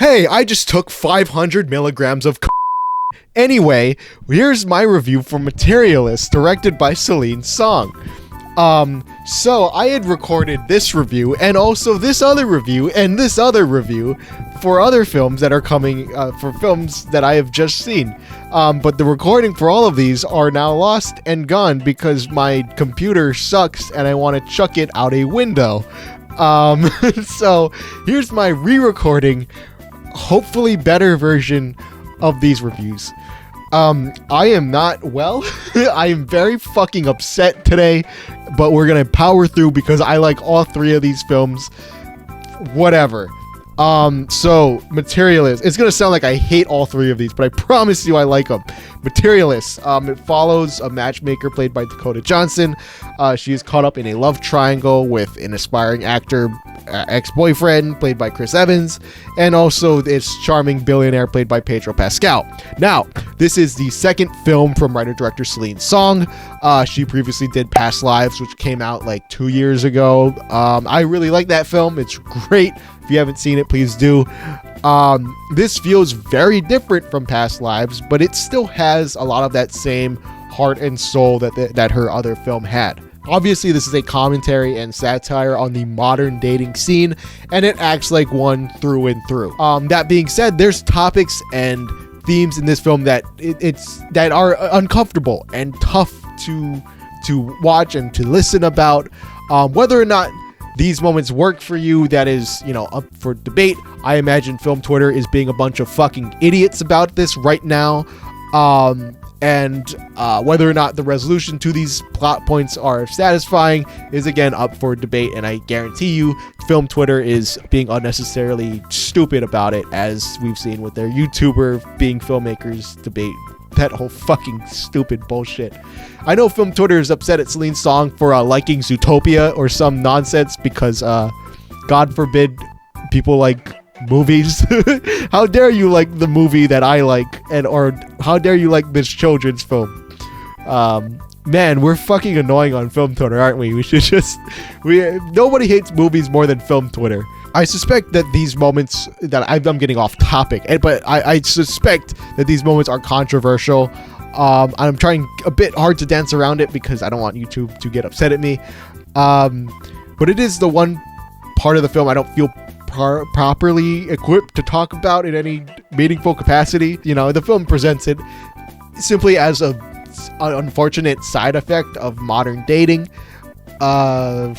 Hey, I just took 500 milligrams of Anyway, here's my review for Materialists, directed by Celine Song. So I had recorded this review and also this other review and this other review for other films that are coming, for films that I have just seen. But the recording for all of these are now lost and gone because my computer sucks and I want to chuck it out a window. So here's my re-recording, hopefully better version of these reviews. I am not well. I am very fucking upset today, but we're gonna power through because I like all three of these films. Whatever. So Materialists. It's gonna sound like I hate all three of these, but I promise you I like them. Materialists. It follows a matchmaker played by Dakota Johnson. She is caught up in a love triangle with an aspiring actor, ex-boyfriend played by Chris Evans, and also this charming billionaire played by Pedro Pascal. Now, this is the second film from writer-director Celine Song. She previously did Past Lives, which came out like 2 years ago. I really like that film. It's great. If you haven't seen it, please do. This feels very different from Past Lives, but it still has a lot of that same heart and soul that her other film had. Obviously, this is a commentary and satire on the modern dating scene, and it acts like one through and through. That being said, there's topics and themes in this film that that are uncomfortable and tough to watch and to listen about. Whether or not these moments work for you, that is, up for debate. I imagine film Twitter is being a bunch of fucking idiots about this right now. And whether or not the resolution to these plot points are satisfying is again up for debate, and I guarantee you film Twitter is being unnecessarily stupid about it, as we've seen with their YouTuber being filmmakers debate. That whole fucking stupid bullshit. I know film Twitter is upset at Celine Song for liking Zootopia or some nonsense because God forbid people like movies. How dare you like the movie that I like, or how dare you like this children's film? Man, we're fucking annoying on film Twitter, aren't we? We should nobody hates movies more than film Twitter. I suspect that these moments that I'm getting off topic, but I suspect that these moments are controversial. I'm trying a bit hard to dance around it because I don't want YouTube to get upset at me. But it is the one part of the film I don't feel properly equipped to talk about in any meaningful capacity. The film presents it simply as an unfortunate side effect of modern dating. If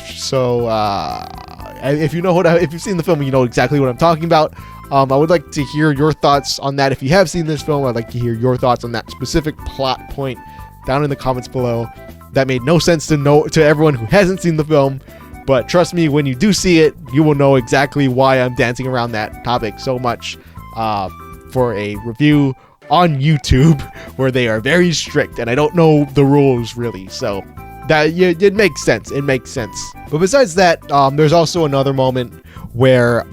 you've seen the film, you know exactly what I'm talking about. I would like to hear your thoughts on that. If you have seen this film, I'd like to hear your thoughts on that specific plot point down in the comments below. That made no sense to everyone who hasn't seen the film, but trust me, when you do see it, you will know exactly why I'm dancing around that topic so much for a review on YouTube, where they are very strict and I don't know the rules really, so that it makes sense. It makes sense. But besides that, there's also another moment where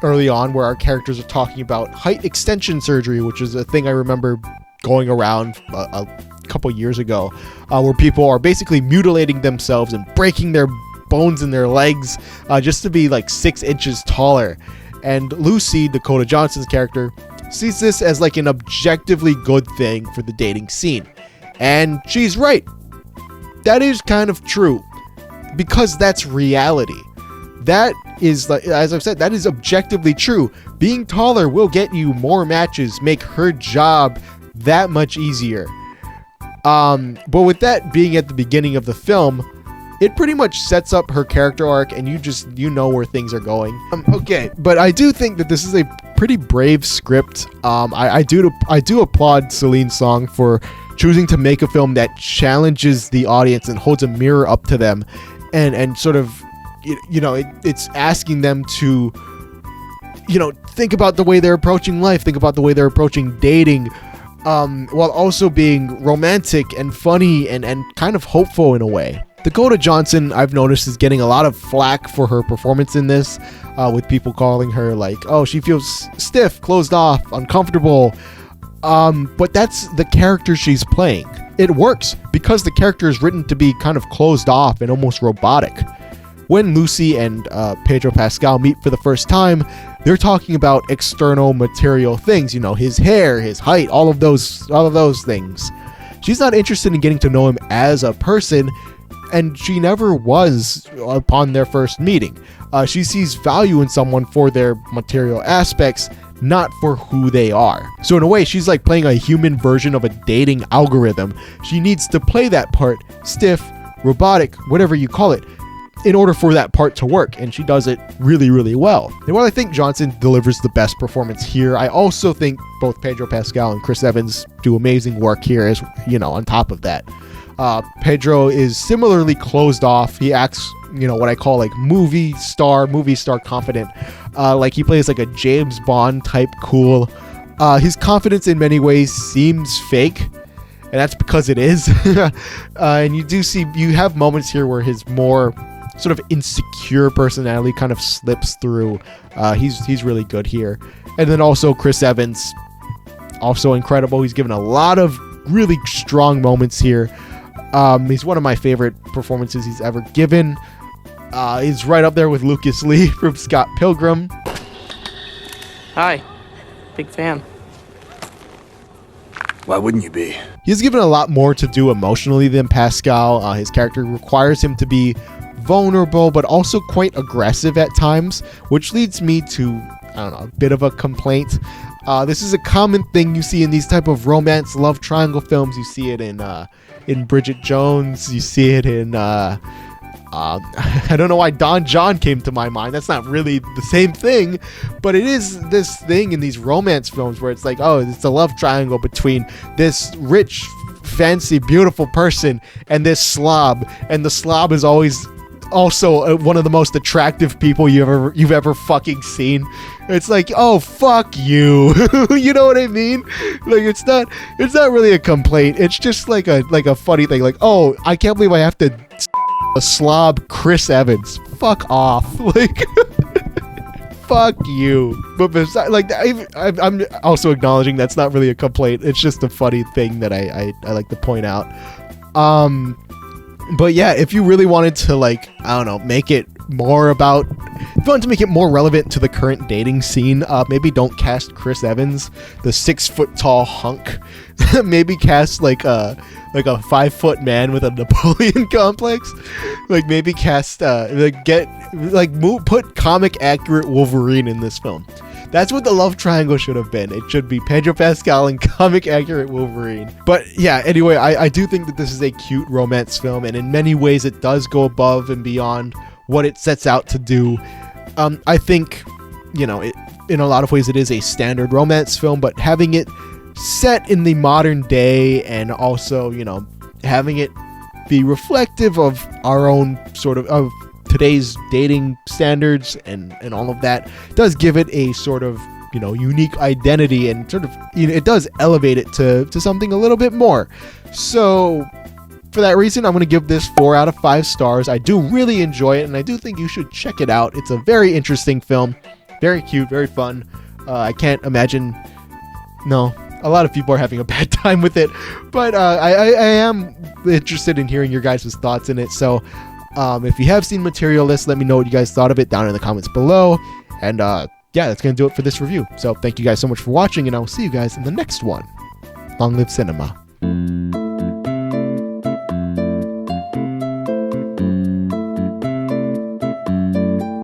early on where our characters are talking about height extension surgery, which is a thing I remember going around a couple years ago, where people are basically mutilating themselves and breaking their bones in their legs just to be like 6 inches taller. And Lucy, Dakota Johnson's character, sees this as like an objectively good thing for the dating scene. And she's right. That is kind of true, because that's reality. That is, like, as I've said, that is objectively true. Being taller will get you more matches, make her job that much easier. But with that being at the beginning of the film, it pretty much sets up her character arc, and you know where things are going. Okay, but I do think that this is a pretty brave script. I do applaud Celine Song for choosing to make a film that challenges the audience and holds a mirror up to them, and sort of, it's asking them to, think about the way they're approaching life, think about the way they're approaching dating, while also being romantic and funny and kind of hopeful in a way. Dakota Johnson, I've noticed, is getting a lot of flack for her performance in this, with people calling her like, oh, she feels stiff, closed off, uncomfortable. But that's the character she's playing. It works because the character is written to be kind of closed off and almost robotic. When Lucy and Pedro Pascal meet for the first time, They're talking about external material things, you know, his hair, his height, all of those things. She's not interested in getting to know him as a person, and she never was upon their first meeting. She sees value in someone for their material aspects, not for who they are. So in a way, she's like playing a human version of a dating algorithm. She needs to play that part stiff, robotic, whatever you call it, in order for that part to work, and she does it really, really well. And while I think Johnson delivers the best performance here, I also think both Pedro Pascal and Chris Evans do amazing work here, as you know, on top of that. Pedro is similarly closed off. He acts, you know, what I call like movie star confident. Like he plays like a James Bond type cool. His confidence in many ways seems fake, and that's because it is. And you have moments here where his more sort of insecure personality kind of slips through. He's really good here. And then also Chris Evans, also incredible. He's given a lot of really strong moments here. He's one of my favorite performances he's ever given. He's right up there with Lucas Lee from Scott Pilgrim. Hi, big fan. Why wouldn't you be? He's given a lot more to do emotionally than Pascal. His character requires him to be vulnerable, but also quite aggressive at times, which leads me to, I don't know, a bit of a complaint. This is a common thing you see in these type of romance love triangle films. You see it in Bridget Jones. You see it in I don't know why Don John came to my mind. That's not really the same thing, but it is this thing in these romance films where it's like, oh, it's a love triangle between this rich, fancy, beautiful person and this slob, and the slob is always also one of the most attractive people you've ever fucking seen. It's like, oh, fuck you. You know what I mean? Like, it's not really a complaint. It's just like a funny thing. Like, oh, I can't believe I have to a slob Chris Evans. Fuck off. Like, fuck you. But besides, like, I'm also acknowledging that's not really a complaint. It's just a funny thing that I like to point out. But yeah, if you really wanted to, like, I don't know, make it more about, if you wanted to make it more relevant to the current dating scene, maybe don't cast Chris Evans, the 6 foot tall hunk. Maybe cast like a 5 foot man with a Napoleon complex. Like maybe cast put comic accurate Wolverine in this film. That's what the love triangle should have been. It should be Pedro Pascal and comic accurate Wolverine. But yeah, anyway, I do think that this is a cute romance film, and in many ways it does go above and beyond what it sets out to do. I think, you know, in a lot of ways it is a standard romance film, but having it set in the modern day and also, you know, having it be reflective of our own sort of today's dating standards and all of that does give it a sort of, you know, unique identity, and sort of, you know, it does elevate it to something a little bit more. So for that reason, I'm going to give this 4 out of 5 stars. I do really enjoy it, and I do think you should check it out. It's a very interesting film, very cute, very fun. I can't imagine, no, a lot of people are having a bad time with it, but I am interested in hearing your guys' thoughts in it. So if you have seen Materialists, let me know what you guys thought of it down in the comments below. And yeah, that's going to do it for this review. So thank you guys so much for watching, and I will see you guys in the next one. Long live cinema.